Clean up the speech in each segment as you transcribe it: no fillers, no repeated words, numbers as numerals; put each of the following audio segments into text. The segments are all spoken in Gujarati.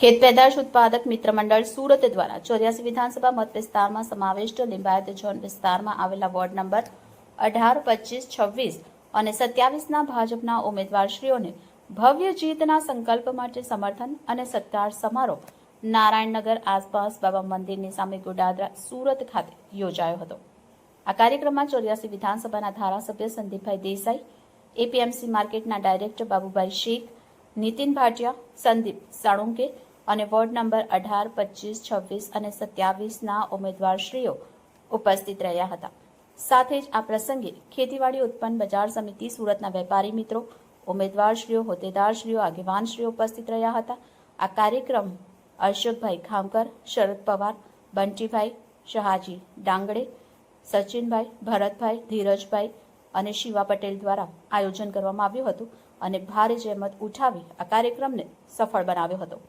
ખેત પેદાશ ઉત્પાદક મિત્ર મંડળ સુરત દ્વારા 84 વિધાનસભા મત વિસ્તારમાં સમાવિષ્ટ લિંબાયત ઝોન વિસ્તારમાં આવેલા વોર્ડ નંબર 18, 25, 26 અને 27ના ભાજપના ઉમેદવારશ્રીઓને ભવ્ય જીતના સંકલ્પ માટે સમર્થન અને સત્કાર સમારોહ નારાયણનગર આસપાસ બાબા મંદિરની સામે ગોડાદરા સુરત ખાતે યોજાયો હતો। આ કાર્યક્રમમાં 84 વિધાનસભાના ધારાસભ્ય સંદીપભાઈ દેસાઈ, એપીએમસી માર્કેટના ડાયરેક્ટર બાબુભાઈ શેખ, નીતિન ભાટિયા, સંદીપ સાળુંકે અને વોર્ડ નંબર 18, 25, 26 અને 27ના ઉમેદવારશ્રીઓ ઉપસ્થિત રહ્યા હતા। સાથે જ આ પ્રસંગે ખેતીવાડી ઉત્પન્ન બજાર સમિતિ સુરતના વેપારી મિત્રો, ઉમેદવારશ્રીઓ, હોદ્દેદારશ્રીઓ, આગેવાનશ્રીઓ ઉપસ્થિત રહ્યા હતા। આ કાર્યક્રમ અશોકભાઈ ખામકર, શરદ પવાર, બંટીભાઈ, શહાજી ડાંગડે, સચિનભાઈ, ભરતભાઈ, ધીરજભાઈ અને શિવા પટેલ દ્વારા આયોજન કરવામાં આવ્યું હતું અને ભારે જહેમત ઉઠાવી આ કાર્યક્રમને સફળ બનાવ્યો હતો।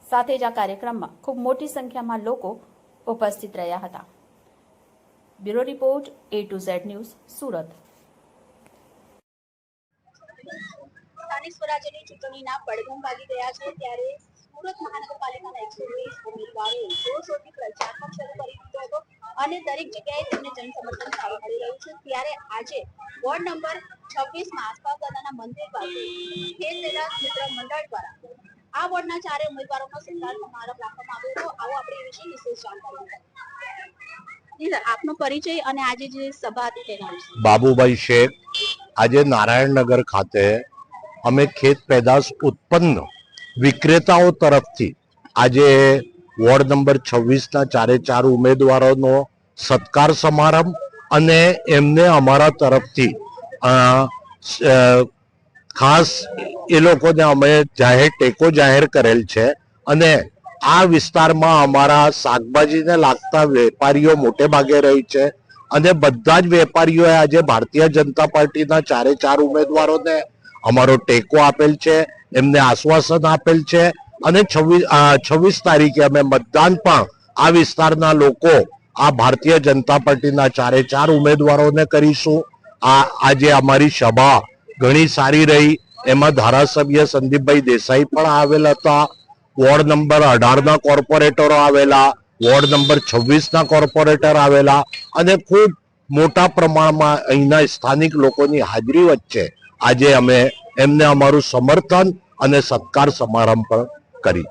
સાથે જ આ કાર્યક્રમમાં ખૂબ મોટી સંખ્યામાં લોકો ઉપસ્થિત રહ્યા હતા। Bureau report A to Z news Surat. સ્થાનિક સ્વરાજ્યની ચૂંટણીના પડઘમ વાગી ગયા છે ત્યારે સુરત મહાનગરપાલિકાના 120 ઉમેદવારોએ જોરશોરથી પ્રચાર પણ શરૂ કરી દીધો હતો અને દરેક જગ્યાએ તેમને જનસમર્થન સારું મળી રહ્યું છે। ત્યારે આજે વોર્ડ નંબર 26માં આસપાસ દાદાના મંદિર પાસે ખેત પેદાશ મિત્ર મંડળ દ્વારા આ વોર્ડના 4 ઉમેદવારોનો સત્કાર સમારોહ રાખવામાં આવ્યો હતો। આવો આપણે એ વિશે વિશેષ જાણકારી મેળવીએ। આપનો પરિચય અને આજે જે સભા હતી તેના વિશે। બાબુભાઈ શેખ, આજે નારાયણનગર ખાતે અમે ખેત પેદાશ ઉત્પન્ન વિક્રેતાઓ તરફથી આજે વોર્ડ નંબર 26ના 4 ઉમેદવારોનો સત્કાર સમારંભ અને એમને અમારા તરફથી ખાસ એ લોકોને અમે ટેકો જાહેર કરેલ છે અને આ વિસ્તારમાં અમારા શાકભાજીને લાગતા વેપારીઓ મોટે ભાગે રહી છે અને બધા જ વેપારીઓએ આજે ભારતીય જનતા પાર્ટીના 4 ઉમેદવારોને અમારો ટેકો આપેલ છે, એમને આશ્વાસન આપેલ છે અને 26 તારીખે અમે મતદાન પણ આ વિસ્તારના લોકો આ ભારતીય જનતા પાર્ટીના 4 ઉમેદવારોને કરીશું। આજે અમારી સભા ઘણી સારી રહી, એમાં ધારાસભ્ય સંદીપભાઈ દેસાઈ પણ આવેલ હતા, વોર્ડ નંબર 18ના કોર્પોરેટરો આવેલા, વોર્ડ નંબર 26ના કોર્પોરેટર આવેલા અને ખૂબ મોટા પ્રમાણમાં અહીંના સ્થાનિક લોકોની હાજરી વચ્ચે આજે અમે એમને અમારું સમર્થન અને સત્કાર સમારંભ પણ કરી।